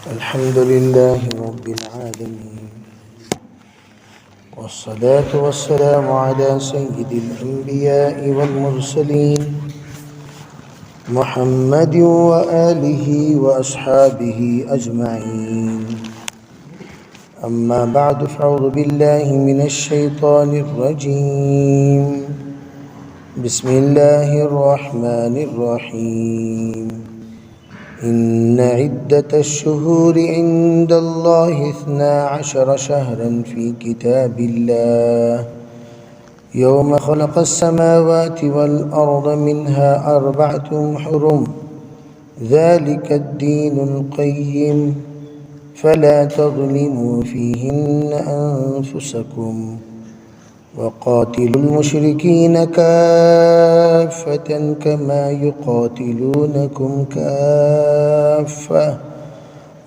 الحمد لله رب العالمين، والصلاة والسلام على سيد الأنبياء والمرسلين محمد وآله وأصحابه أجمعين. أما بعد، فأعوذ بالله من الشيطان الرجيم. بسم الله الرحمن الرحيم. إن عدة الشهور عند الله 12 شهرا في كتاب الله يوم خلق السماوات والأرض منها 4 حرم ذلك الدين القيم فلا تظلموا فيهن أنفسكم وقاتلوا المشركين كافة كما يقاتلونكم كافة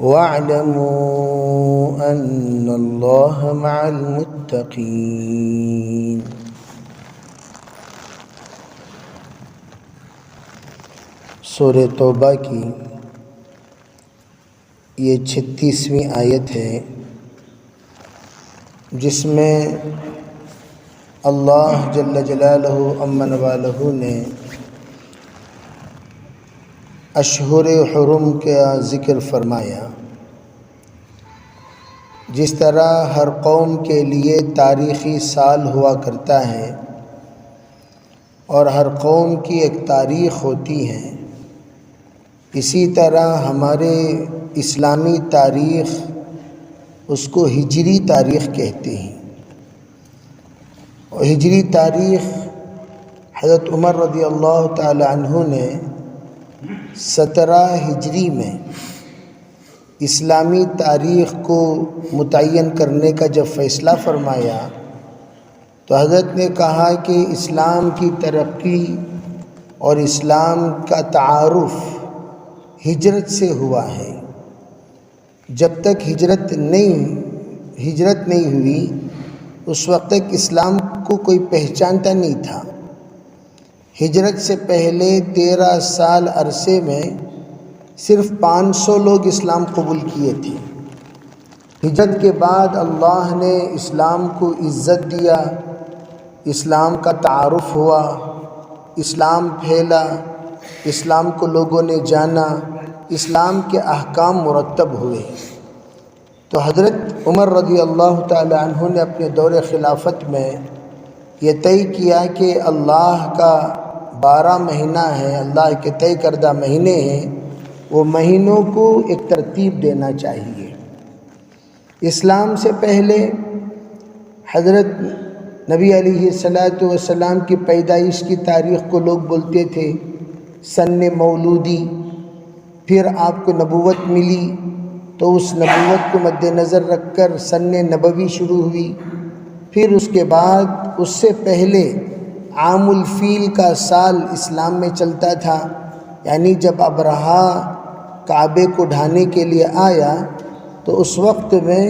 واعلموا أن الله مع المتقين. سورہ توبہ کی یہ 36ویں آیت ہے، جس میں اللہ جل جلالہ امن والہ نے اشہر حرم کا ذکر فرمایا. جس طرح ہر قوم کے لیے تاریخی سال ہوا کرتا ہے اور ہر قوم کی ایک تاریخ ہوتی ہے، اسی طرح ہمارے اسلامی تاریخ اس کو ہجری تاریخ کہتے ہیں. اور ہجری تاریخ حضرت عمر رضی اللہ تعالی عنہ نے 17 ہجری میں اسلامی تاریخ کو متعین کرنے کا جب فیصلہ فرمایا تو حضرت نے کہا کہ اسلام کی ترقی اور اسلام کا تعارف ہجرت سے ہوا ہے. جب تک ہجرت نہیں ہوئی اس وقت تک اسلام کو کوئی پہچانتا نہیں تھا. ہجرت سے پہلے 13 سال عرصے میں صرف 500 لوگ اسلام قبول کیے تھے. ہجرت کے بعد اللہ نے اسلام کو عزت دیا، اسلام کا تعارف ہوا، اسلام پھیلا، اسلام کو لوگوں نے جانا، اسلام کے احکام مرتب ہوئے. تو حضرت عمر رضی اللہ تعالی عنہ نے اپنے دور خلافت میں یہ طے کیا کہ اللہ کا 12 مہینہ ہے، اللہ کے طے کردہ مہینے ہیں، وہ مہینوں کو ایک ترتیب دینا چاہیے. اسلام سے پہلے حضرت نبی علیہ السلام کی پیدائش کی تاریخ کو لوگ بولتے تھے سن مولودی. پھر آپ کو نبوت ملی تو اس نبوت کو مد نظر رکھ کر سن نبوی شروع ہوئی. پھر اس کے بعد اس سے پہلے عام الفیل کا سال اسلام میں چلتا تھا، یعنی جب ابرہا کعبے کو ڈھانے کے لیے آیا تو اس وقت میں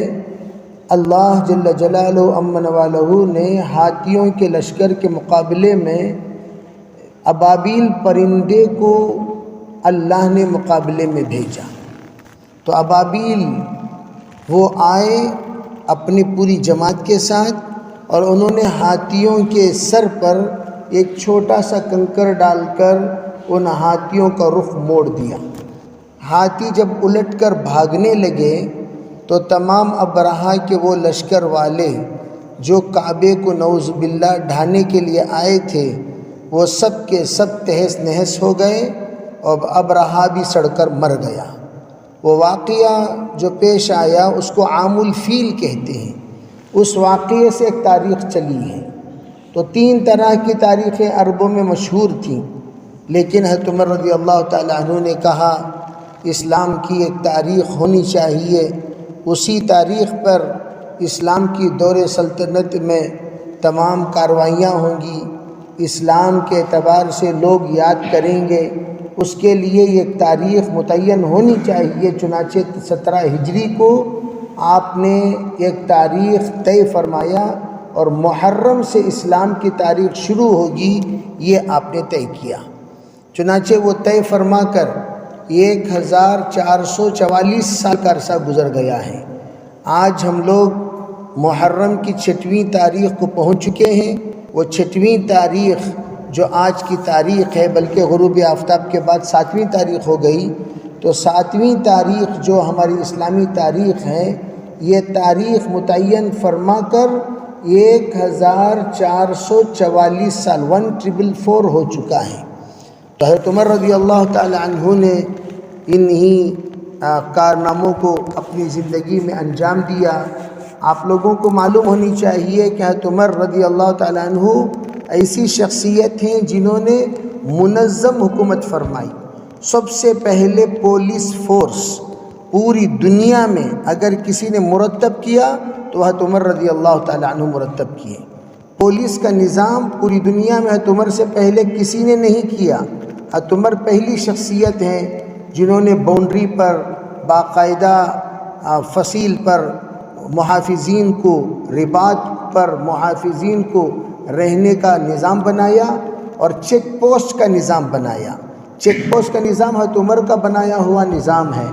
اللہ جل جلالہ امن والہ نے ہاتھیوں کے لشکر کے مقابلے میں ابابیل پرندے کو اللہ نے مقابلے میں بھیجا. تو ابابیل وہ آئے اپنی پوری جماعت کے ساتھ اور انہوں نے ہاتھیوں کے سر پر ایک چھوٹا سا کنکر ڈال کر ان ہاتھیوں کا رخ موڑ دیا. ہاتھی جب الٹ کر بھاگنے لگے تو تمام ابرہا کے وہ لشکر والے جو کعبے کو نعوذ باللہ ڈھانے کے لیے آئے تھے وہ سب کے سب تہس نہس ہو گئے اور ابرہا بھی سڑ کر مر گیا. وہ واقعہ جو پیش آیا اس کو عام الفیل کہتے ہیں. اس واقعے سے ایک تاریخ چلی ہے. تو 3 طرح کی تاریخیں عربوں میں مشہور تھیں، لیکن حضرت عمر رضی اللہ تعالی عنہ نے کہا اسلام کی ایک تاریخ ہونی چاہیے، اسی تاریخ پر اسلام کی دور سلطنت میں تمام کاروائیاں ہوں گی، اسلام کے اعتبار سے لوگ یاد کریں گے، اس کے لیے ایک تاریخ متعین ہونی چاہیے. چنانچہ 17 ہجری کو آپ نے ایک تاریخ طے فرمایا اور محرم سے اسلام کی تاریخ شروع ہوگی، یہ آپ نے طے کیا. چنانچہ وہ طے فرما کر 1444 سال کا عرصہ گزر گیا ہے۔ آج ہم لوگ محرم کی 6ویں تاریخ کو پہنچ چکے ہیں۔ وہ 6ویں تاریخ جو آج کی تاریخ ہے، بلکہ غروب آفتاب کے بعد 7ویں تاریخ ہو گئی، تو 7ویں تاریخ جو ہماری اسلامی تاریخ ہے، یہ تاریخ متعین فرما کر 1444 سال 1444 ہو چکا ہے۔ تو حضرت عمر رضی اللہ تعالی عنہ نے انہی کارناموں کو اپنی زندگی میں انجام دیا۔ آپ لوگوں کو معلوم ہونی چاہیے کہ حضرت عمر رضی اللہ تعالی عنہ ایسی شخصیت ہیں جنہوں نے منظم حکومت فرمائی۔ سب سے پہلے پولیس فورس پوری دنیا میں اگر کسی نے مرتب کیا تو حضرت عمر رضی اللہ تعالی عنہ مرتب کیے۔ پولیس کا نظام پوری دنیا میں حضرت عمر سے پہلے کسی نے نہیں کیا۔ حضرت عمر پہلی شخصیت ہیں جنہوں نے باؤنڈری پر باقاعدہ فصیل پر محافظین کو، رباط پر محافظین کو رہنے کا نظام بنایا اور چیک پوسٹ کا نظام بنایا۔ چیک پوسٹ کا نظام حضرت عمر کا بنایا ہوا نظام ہے۔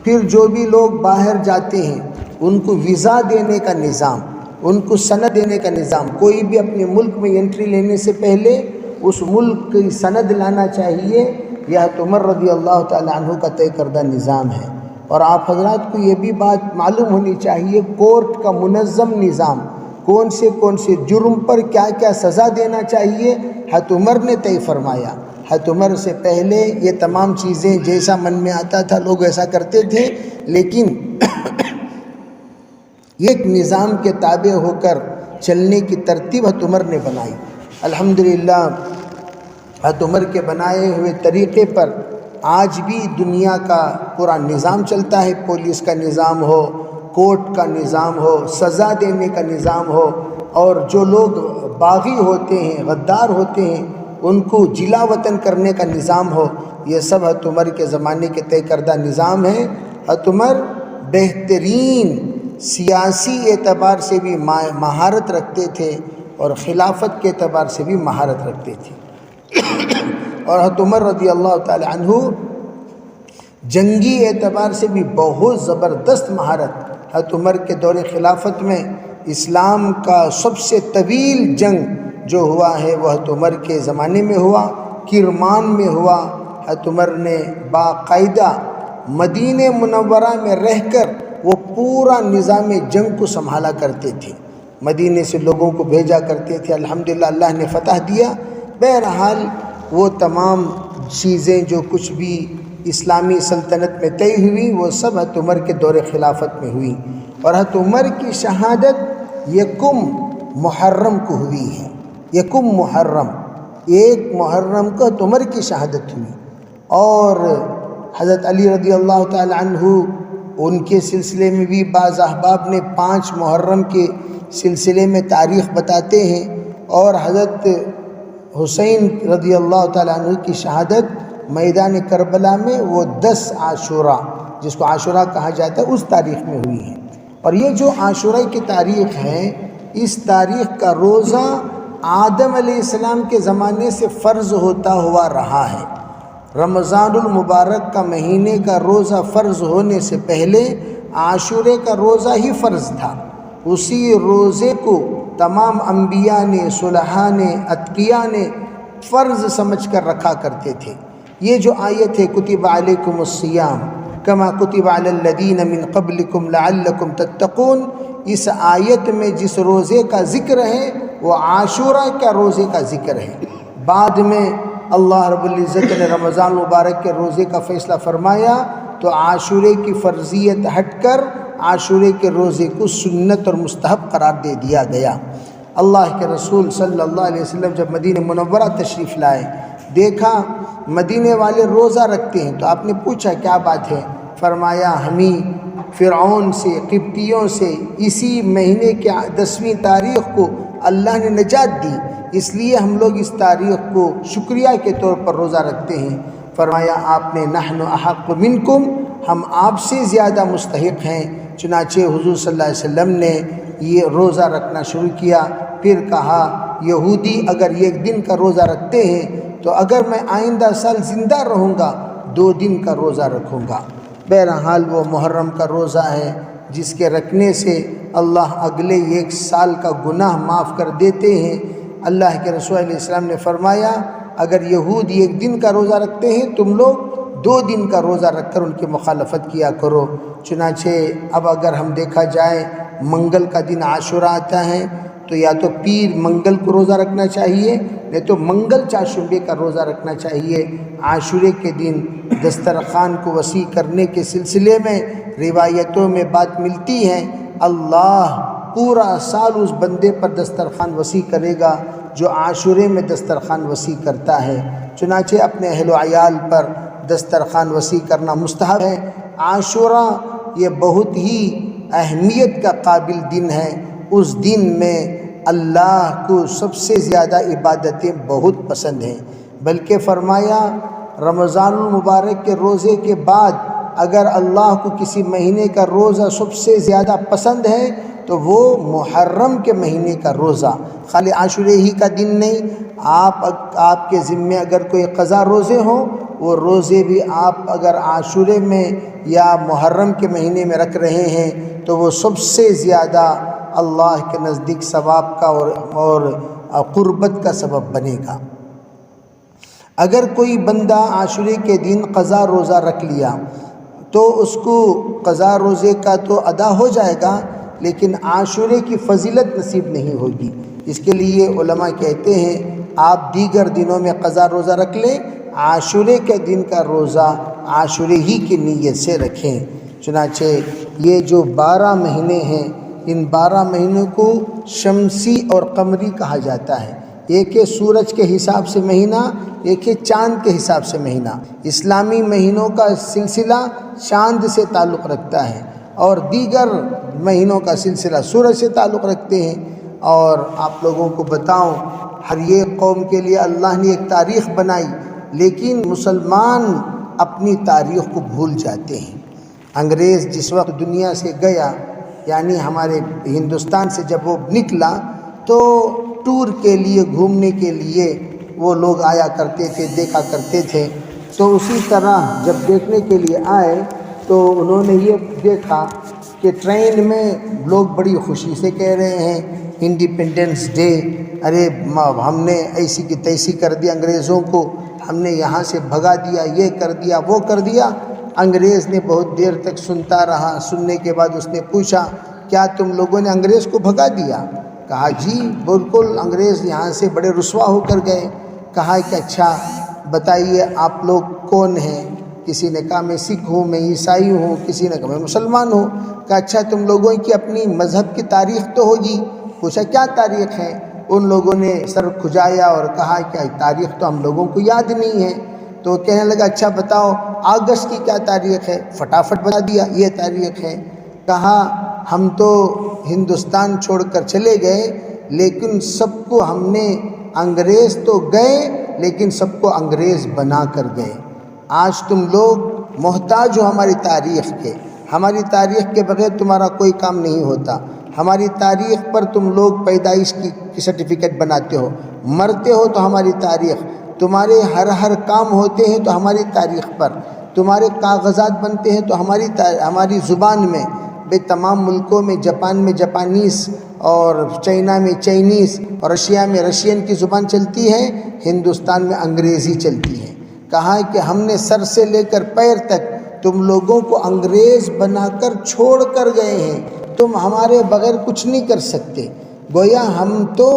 پھر جو بھی لوگ باہر جاتے ہیں ان کو ویزا دینے کا نظام، ان کو سند دینے کا نظام۔ کوئی بھی اپنے ملک میں انٹری لینے سے پہلے اس ملک کی سند لانا چاہیے۔ یہ حضرت عمر رضی اللہ تعالی عنہ کا طے کردہ نظام ہے۔ اور آپ حضرات کو یہ بھی بات معلوم ہونی چاہیے، کورٹ کا منظم نظام، کون سے جرم پر کیا کیا سزا دینا چاہیے، حضرت عمر نے طے فرمایا۔ حضرت عمر سے پہلے یہ تمام چیزیں جیسا من میں آتا تھا لوگ ایسا کرتے تھے، لیکن ایک نظام کے تابع ہو کر چلنے کی ترتیب حضرت عمر نے بنائی۔ الحمدللہ حضرت عمر کے بنائے ہوئے طریقے پر آج بھی دنیا کا پورا نظام چلتا ہے۔ پولیس کا نظام ہو، کورٹ کا نظام ہو، سزا دینے کا نظام ہو، اور جو لوگ باغی ہوتے ہیں، غدار ہوتے ہیں، ان کو جلا وطن کرنے کا نظام ہو، یہ سب حضرت عمر کے زمانے کے طے کردہ نظام ہے۔ حضرت عمر بہترین سیاسی اعتبار سے بھی مہارت رکھتے تھے اور خلافت کے اعتبار سے بھی مہارت رکھتے تھے۔ اور حضرت عمر رضی اللہ تعالی عنہ جنگی اعتبار سے بھی بہت زبردست مہارت۔ حضرت عمر کے دور خلافت میں اسلام کا سب سے طویل جنگ جو ہوا ہے وہ حضرت عمر کے زمانے میں ہوا، کرمان میں ہوا۔ حضرت عمر نے باقاعدہ مدینہ منورہ میں رہ کر وہ پورا نظام جنگ کو سنبھالا کرتے تھے، مدینے سے لوگوں کو بھیجا کرتے تھے۔ الحمدللہ اللہ نے فتح دیا۔ بہرحال وہ تمام چیزیں جو کچھ بھی اسلامی سلطنت میں طے ہوئی وہ سب حضرت عمر کے دور خلافت میں ہوئی۔ اور حضرت عمر کی شہادت 1 محرم کو ہوئی ہے۔ 1 محرم کو حضرت عمر کی شہادت ہوئی۔ اور حضرت علی رضی اللہ تعالی عنہ، ان کے سلسلے میں بھی بعض احباب نے 5 محرم کے سلسلے میں تاریخ بتاتے ہیں، اور حضرت حسین رضی اللہ تعالی عنہ کی شہادت میدان کربلا میں وہ 10 عاشورہ، جس کو عاشورہ کہا جاتا ہے، اس تاریخ میں ہوئی ہے۔ اور یہ جو عاشورہ کی تاریخ ہے، اس تاریخ کا روزہ آدم علیہ السلام کے زمانے سے فرض ہوتا ہوا رہا ہے۔ رمضان المبارک کا مہینے کا روزہ فرض ہونے سے پہلے عاشورے کا روزہ ہی فرض تھا۔ اسی روزے کو تمام انبیاء نے، صلحاء نے، اتقیاء نے فرض سمجھ کر رکھا کرتے تھے۔ یہ جو آیت ہے کتب علیکم الصیام کما کتب علی الذین من قبلکم لعلکم تتقون، اس آیت میں جس روزے کا ذکر ہے وہ عاشورہ کا روزے کا ذکر ہے۔ بعد میں اللہ رب العزت نے رمضان مبارک کے روزے کا فیصلہ فرمایا تو عاشورے کی فرضیت ہٹ کر عاشورے کے روزے کو سنت اور مستحب قرار دے دیا گیا۔ اللہ کے رسول صلی اللہ علیہ وسلم جب مدینہ منورہ تشریف لائے، دیکھا مدینے والے روزہ رکھتے ہیں، تو آپ نے پوچھا کیا بات ہے؟ فرمایا ہمیں فرعون سے، قبطیوں سے اسی مہینے کے 10ویں تاریخ کو اللہ نے نجات دی، اس لیے ہم لوگ اس تاریخ کو شکریہ کے طور پر روزہ رکھتے ہیں۔ فرمایا آپ نے نحن احق منکم، ہم آپ سے زیادہ مستحق ہیں۔ چنانچہ حضور صلی اللہ علیہ وسلم نے یہ روزہ رکھنا شروع کیا۔ پھر کہا یہودی اگر 1 دن کا روزہ رکھتے ہیں تو اگر میں آئندہ سال زندہ رہوں گا 2 دن کا روزہ رکھوں گا۔ بہرحال وہ محرم کا روزہ ہے جس کے رکھنے سے اللہ اگلے 1 سال کا گناہ معاف کر دیتے ہیں۔ اللہ کے رسول علیہ السلام نے فرمایا اگر یہود 1 دن کا روزہ رکھتے ہیں تم لوگ 2 دن کا روزہ رکھ کر ان کی مخالفت کیا کرو۔ چنانچہ اب اگر ہم دیکھا جائے منگل کا دن عاشورہ آتا ہے تو یا تو پیر منگل کو روزہ رکھنا چاہیے نہیں تو منگل چاشومبے کا روزہ رکھنا چاہیے۔ عاشورے کے دن دسترخوان کو وسیع کرنے کے سلسلے میں روایتوں میں بات ملتی ہے اللہ پورا سال اس بندے پر دسترخوان وسیع کرے گا جو عاشورے میں دسترخوان وسیع کرتا ہے۔ چنانچہ اپنے اہل و عیال پر دسترخوان وسیع کرنا مستحب ہے۔ عاشورہ یہ بہت ہی اہمیت کا قابل دن ہے۔ اس دن میں اللہ کو سب سے زیادہ عبادتیں بہت پسند ہیں، بلکہ فرمایا رمضان المبارک کے روزے کے بعد اگر اللہ کو کسی مہینے کا روزہ سب سے زیادہ پسند ہے تو وہ محرم کے مہینے کا روزہ، خالی عاشورے ہی کا دن نہیں، آپ کے ذمے اگر کوئی قضا روزے ہوں وہ روزے بھی آپ اگر عاشورے میں یا محرم کے مہینے میں رکھ رہے ہیں تو وہ سب سے زیادہ اللہ کے نزدیک ثواب کا اور قربت کا سبب بنے گا۔ اگر کوئی بندہ عاشورے کے دن قضا روزہ رکھ لیا تو اس کو قضا روزے کا تو ادا ہو جائے گا لیکن عاشورے کی فضیلت نصیب نہیں ہوگی۔ اس کے لیے علماء کہتے ہیں آپ دیگر دنوں میں قضا روزہ رکھ لیں، عاشورے کے دن کا روزہ عاشورے ہی کی نیت سے رکھیں۔ چنانچہ یہ جو 12 مہینے ہیں ان 12 مہینوں کو شمسی اور قمری کہا جاتا ہے۔ ایک ہے سورج کے حساب سے مہینہ، ایک ہے چاند کے حساب سے مہینہ۔ اسلامی مہینوں کا سلسلہ چاند سے تعلق رکھتا ہے اور دیگر مہینوں کا سلسلہ سورج سے تعلق رکھتے ہیں۔ اور آپ لوگوں کو بتاؤں ہر ایک قوم کے لیے اللہ نے ایک تاریخ بنائی لیکن مسلمان اپنی تاریخ کو بھول جاتے ہیں۔ انگریز جس وقت دنیا سے گیا یعنی ہمارے ہندوستان سے جب وہ نکلا تو ٹور کے لیے گھومنے کے لیے وہ لوگ آیا کرتے تھے، دیکھا کرتے تھے۔ تو اسی طرح جب دیکھنے کے لیے آئے تو انہوں نے یہ دیکھا کہ ٹرین میں لوگ بڑی خوشی سے کہہ رہے ہیں انڈیپینڈنس ڈے، ارے ہم نے ایسی کی تیسی کر دی انگریزوں کو، ہم نے یہاں سے بھگا دیا، یہ کر دیا وہ کر دیا۔ انگریز نے بہت دیر تک سنتا رہا، سننے کے بعد اس نے پوچھا کیا تم لوگوں نے انگریز کو بھگا دیا؟ کہا جی بالکل، انگریز یہاں سے بڑے رسوا ہو کر گئے۔ کہا کہ اچھا بتائیے آپ لوگ کون ہیں؟ کسی نے کہا میں سکھ ہوں، میں عیسائی ہوں، کسی نے کہا میں مسلمان ہوں۔ کہا اچھا تم لوگوں کی اپنی مذہب کی تاریخ تو ہوگی؟ پوچھا کیا تاریخ ہے؟ ان لوگوں نے سر کھجایا اور کہا کہ تاریخ تو ہم لوگوں کو یاد نہیں ہے۔ تو کہنے لگا اچھا بتاؤ اگست کی کیا تاریخ ہے؟ فٹافٹ بتا دیا یہ تاریخ ہے۔ کہا ہم تو ہندوستان چھوڑ کر چلے گئے لیکن سب کو ہم نے انگریز تو گئے لیکن سب کو انگریز بنا کر گئے۔ آج تم لوگ محتاج ہو ہماری تاریخ کے، ہماری تاریخ کے بغیر تمہارا کوئی کام نہیں ہوتا۔ ہماری تاریخ پر تم لوگ پیدائش کی سرٹیفکیٹ بناتے ہو، مرتے ہو تو ہماری تاریخ، تمہارے ہر کام ہوتے ہیں تو ہماری تاریخ پر، تمہارے کاغذات بنتے ہیں تو ہماری زبان میں۔ بھئی تمام ملکوں میں، جاپان میں جاپانیز اور چائنا میں چائنیز اور رشیا میں رشین کی زبان چلتی ہے، ہندوستان میں انگریزی چلتی ہے۔ کہا کہ ہم نے سر سے لے کر پیر تک تم لوگوں کو انگریز بنا کر چھوڑ کر گئے ہیں، تم ہمارے بغیر کچھ نہیں کر سکتے۔ گویا ہم تو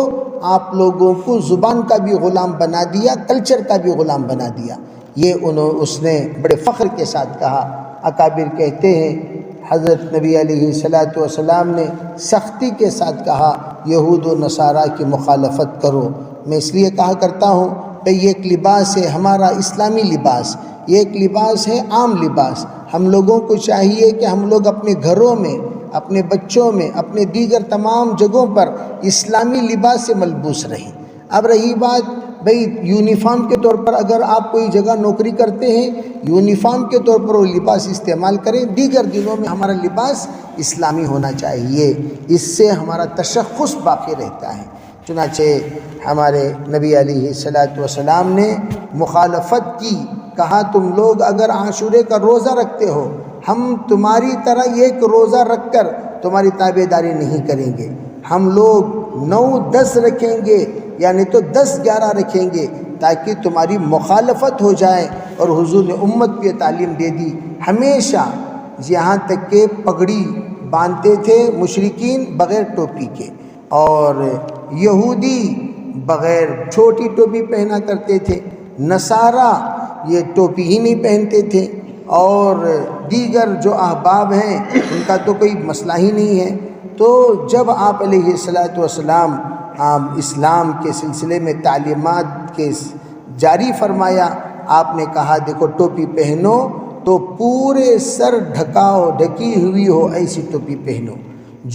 آپ لوگوں کو زبان کا بھی غلام بنا دیا، کلچر کا بھی غلام بنا دیا۔ یہ اس نے بڑے فخر کے ساتھ کہا۔ اکابر کہتے ہیں حضرت نبی علیہ الصلوۃ والسلام نے سختی کے ساتھ کہا یہود و نصارہ کی مخالفت کرو۔ میں اس لیے کہا کرتا ہوں بھئی یہ ایک لباس ہے ہمارا اسلامی لباس، یہ ایک لباس ہے عام لباس۔ ہم لوگوں کو چاہیے کہ ہم لوگ اپنے گھروں میں، اپنے بچوں میں، اپنے دیگر تمام جگہوں پر اسلامی لباس سے ملبوس رہیں۔ اب رہی بات بھئی یونیفارم کے طور پر اگر آپ کوئی جگہ نوکری کرتے ہیں، یونیفارم کے طور پر وہ لباس استعمال کریں، دیگر دنوں میں ہمارا لباس اسلامی ہونا چاہیے، اس سے ہمارا تشخص باقی رہتا ہے۔ چنانچہ ہمارے نبی علیہ الصلوۃ والسلام نے مخالفت کی کہا تم لوگ اگر عاشورے کا روزہ رکھتے ہو، ہم تمہاری طرح ایک روزہ رکھ کر تمہاری تابع داری نہیں کریں گے، ہم لوگ 9-10 رکھیں گے، یعنی تو 10-11 رکھیں گے تاکہ تمہاری مخالفت ہو جائے۔ اور حضور نے امت کو یہ تعلیم دے دی، ہمیشہ یہاں تک کہ پگڑی باندھتے تھے مشرکین بغیر ٹوپی کے، اور یہودی بغیر چھوٹی ٹوپی پہنا کرتے تھے، نصارہ یہ ٹوپی ہی نہیں پہنتے تھے، اور دیگر جو احباب ہیں ان کا تو کوئی مسئلہ ہی نہیں ہے۔ تو جب آپ علیہ الصلاۃ والسلام اسلام کے سلسلے میں تعلیمات کے جاری فرمایا، آپ نے کہا دیکھو ٹوپی پہنو تو پورے سر ڈھکاؤ، ڈھکی ہوئی ہو ایسی ٹوپی پہنو،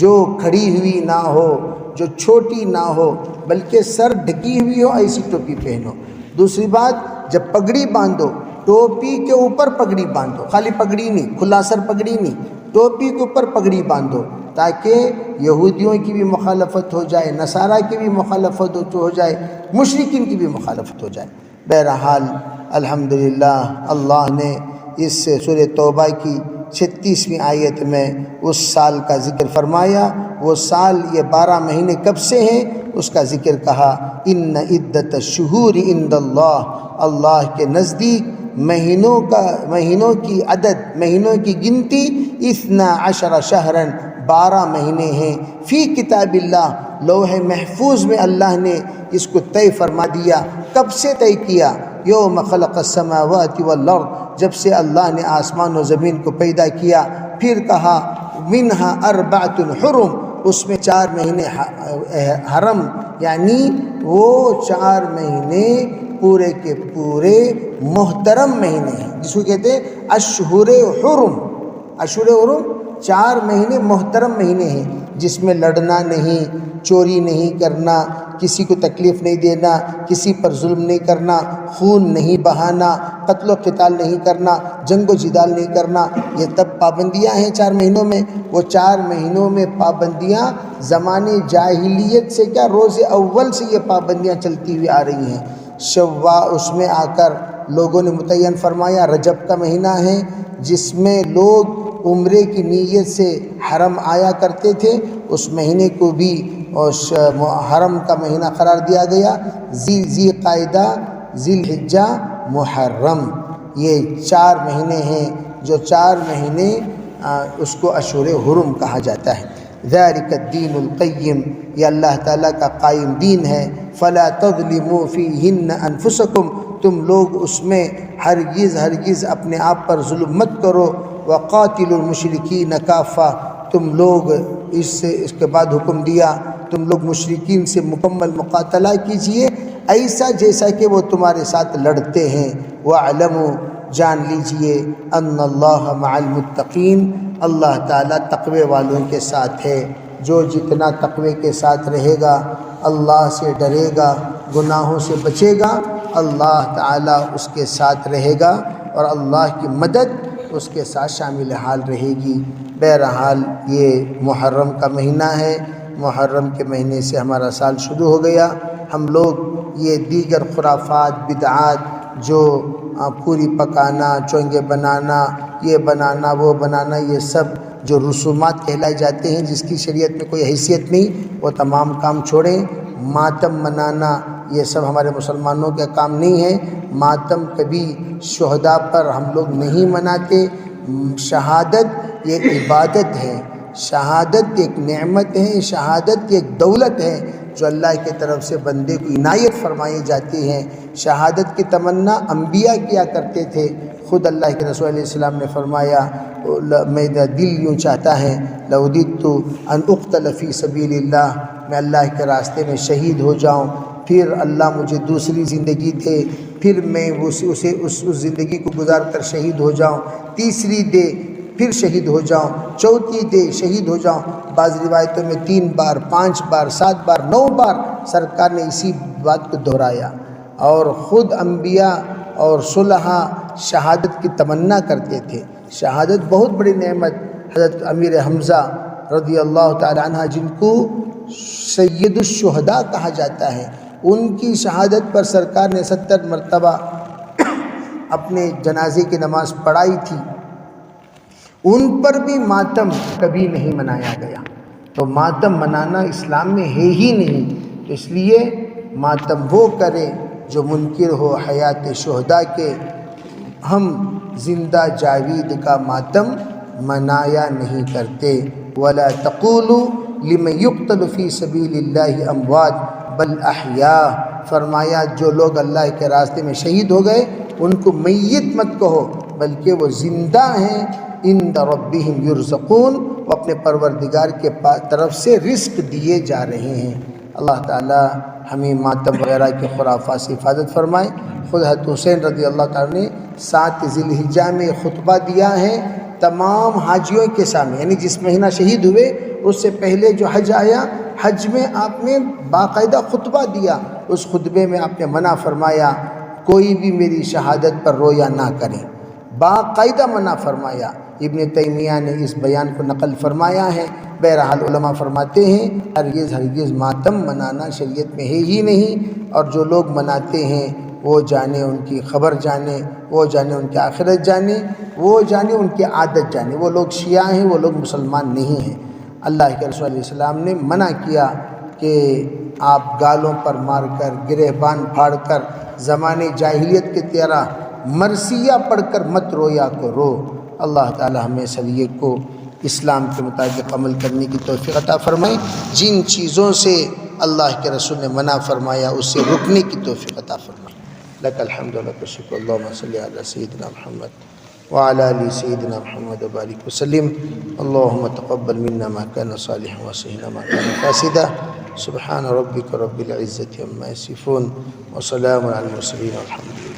جو کھڑی ہوئی نہ ہو، جو چھوٹی نہ ہو، بلکہ سر ڈھکی ہوئی ہو ایسی ٹوپی پہنو۔ دوسری بات، جب پگڑی باندھو ٹوپی کے اوپر پگڑی باندھو، خالی پگڑی نہیں، کھلا سر پگڑی نہیں، ٹوپی کے اوپر پگڑی باندھو تاکہ یہودیوں کی بھی مخالفت ہو جائے، نصارہ کی بھی مخالفت ہو جائے، مشرکین کی بھی مخالفت ہو جائے۔ بہرحال الحمدللہ اللہ نے اس سورہ توبہ کی 36ویں آیت میں اس سال کا ذکر فرمایا۔ وہ سال یہ 12 مہینے کب سے ہیں اس کا ذکر کہا، ان عدت الشہور عند اللہ کے نزدیک مہینوں کی عدد، مہینوں کی گنتی 12 شہرا 12 مہینے ہیں، فی کتاب اللہ لوح محفوظ میں اللہ نے اس کو طے فرما دیا۔ کب سے طے کیا؟ یوم خلق السماوات والارض، جب سے اللہ نے آسمان و زمین کو پیدا کیا۔ پھر کہا منہا 4 حرم، اس میں 4 مہینے حرم، یعنی وہ 4 مہینے پورے کے پورے محترم مہینے ہیں، جس کو کہتے ہیں اشہر حرم۔ اشہر حرم 4 مہینے محترم مہینے ہیں جس میں لڑنا نہیں، چوری نہیں کرنا، کسی کو تکلیف نہیں دینا، کسی پر ظلم نہیں کرنا، خون نہیں بہانا، قتل و قتال نہیں کرنا، جنگ و جدال نہیں کرنا، یہ تب پابندیاں ہیں 4 مہینوں میں۔ وہ 4 مہینوں میں پابندیاں زمانے جاہلیت سے کیا، روز اول سے یہ پابندیاں چلتی ہوئی آ رہی ہیں۔ اس میں آ کر لوگوں نے متعین فرمایا رجب کا مہینہ ہے جس میں لوگ عمرے کی نیت سے حرم آیا کرتے تھے، اس مہینے کو بھی حرم کا مہینہ قرار دیا گیا۔ ذی قعدہ، ذی الحجہ، محرم، یہ 4 مہینے ہیں، جو 4 مہینے اس کو اشہر حرم کہا جاتا ہے۔ ذالک الدین القیم، یہ اللہ تعالیٰ کا قائم دین ہے۔ فلا تظلموا فیہن انفسکم، تم لوگ اس میں ہرگز اپنے آپ پر ظلم مت کرو۔ وقاتلوا المشرکین کافہ، تم لوگ اس کے بعد حکم دیا تم لوگ مشرکین سے مکمل مقاتلہ کیجئے، ایسا جیسا کہ وہ تمہارے ساتھ لڑتے ہیں۔ وَاعْلَمُوا، جان لیجئے، ان اللہ مع المتقین، اللہ تعالیٰ تقوی والوں کے ساتھ ہے۔ جو جتنا تقوی کے ساتھ رہے گا، اللہ سے ڈرے گا، گناہوں سے بچے گا، اللہ تعالیٰ اس کے ساتھ رہے گا اور اللہ کی مدد اس کے ساتھ شامل حال رہے گی۔ بہرحال یہ محرم کا مہینہ ہے، محرم کے مہینے سے ہمارا سال شروع ہو گیا۔ ہم لوگ یہ دیگر خرافات، بدعات، جو پوری پکانا، چونگے بنانا، یہ بنانا وہ بنانا، یہ سب جو رسومات کہلائے جاتے ہیں جس کی شریعت میں کوئی حیثیت نہیں، وہ تمام کام چھوڑیں۔ ماتم منانا، یہ سب ہمارے مسلمانوں کا کام نہیں ہے۔ ماتم کبھی شہداء پر ہم لوگ نہیں مناتے۔ شہادت یہ عبادت ہے، شہادت ایک نعمت ہے، شہادت ایک دولت ہے جو اللہ کی طرف سے بندے کو عنایت فرمائی جاتی ہے۔ شہادت کی تمنا انبیاء کیا کرتے تھے۔ خود اللہ کے رسول علیہ السلام نے فرمایا میرا دل یوں چاہتا ہے لوددت ان اقتل فی سبیل اللہ، میں اللہ کے راستے میں شہید ہو جاؤں، پھر اللہ مجھے دوسری زندگی دے، پھر میں اس زندگی کو گزار کر شہید ہو جاؤں، تیسری دے پھر شہید ہو جاؤں، چوتھی دے شہید ہو جاؤں۔ بعض روایتوں میں 3 بار، 5 بار، 7 بار، 9 بار سرکار نے اسی بات کو دہرایا۔ اور خود انبیاء اور صلحاء شہادت کی تمنا کرتے تھے۔ شہادت بہت بڑی نعمت۔ حضرت امیر حمزہ رضی اللہ تعالی عنہ، جن کو سید الشہداء کہا جاتا ہے، ان کی شہادت پر سرکار نے 70 مرتبہ اپنے جنازے کی نماز پڑھائی تھی، ان پر بھی ماتم کبھی نہیں منایا گیا۔ تو ماتم منانا اسلام میں ہے ہی نہیں، تو اس لیے ماتم وہ کرے جو منکر ہو حیات شہداء کے۔ ہم زندہ جاوید کا ماتم منایا نہیں کرتے۔ وَلَا تَقُولُوا لِمَن يُقْتَلُ فِي سَبِيلِ اللَّهِ أَمْوَاتٌ بَلْ أَحْيَاءٌ، فرمایا جو لوگ اللہ کے راستے میں شہید ہو گئے ان کو میت مت کہو، بلکہ وہ زندہ ہیں۔ عند ربهم يرزقون، وہ اپنے پروردگار کے طرف سے رزق دیے جا رہے ہیں۔ اللہ تعالی ہمیں ماتم وغیرہ کے خرافات سے حفاظت فرمائے۔ خود حضرت حسین رضی اللہ تعالیٰ نے 7 ذی الحجہ میں خطبہ دیا ہے تمام حاجیوں کے سامنے، یعنی جس مہینہ شہید ہوئے اس سے پہلے جو حج آیا، حج میں آپ نے باقاعدہ خطبہ دیا۔ اس خطبے میں آپ نے منع فرمایا کوئی بھی میری شہادت پر رویا نہ کرے، باقاعدہ منع فرمایا۔ ابن تیمیہ نے اس بیان کو نقل فرمایا ہے۔ بہرحال علماء فرماتے ہیں ہرگز ماتم منانا شریعت میں ہے ہی نہیں، اور جو لوگ مناتے ہیں وہ جانے ان کی خبر جانے، وہ جانے ان کی آخرت جانے، وہ جانے ان کی عادت جانے۔ وہ لوگ شیعہ ہیں، وہ لوگ مسلمان نہیں ہیں۔ اللہ کے رسول علیہ السلام نے منع کیا کہ آپ گالوں پر مار کر، گریبان پھاڑ کر، زمانے جاہلیت کی طرح مرثیہ پڑھ کر مت رویا کرو۔ اللہ تعالی ہمیں سلیے کو اسلام کے مطابق عمل کرنے کی توفیق عطا فرمائے۔ جن چیزوں سے اللہ کے رسول نے منع فرمایا اس سے رکنے کی توفیق عطا فرمائے۔ لک الحمد و لک الشکر، اللہم صلی علی سیدنا محمد وعلی آل سیدنا محمد وبارک وسلم۔ اللہم تقبل منا ما کان صالحا وصحنا ما کان فاسدا۔ سبحان ربک رب العزة عما یصفون وسلام علی المرسلین والحمد للہ۔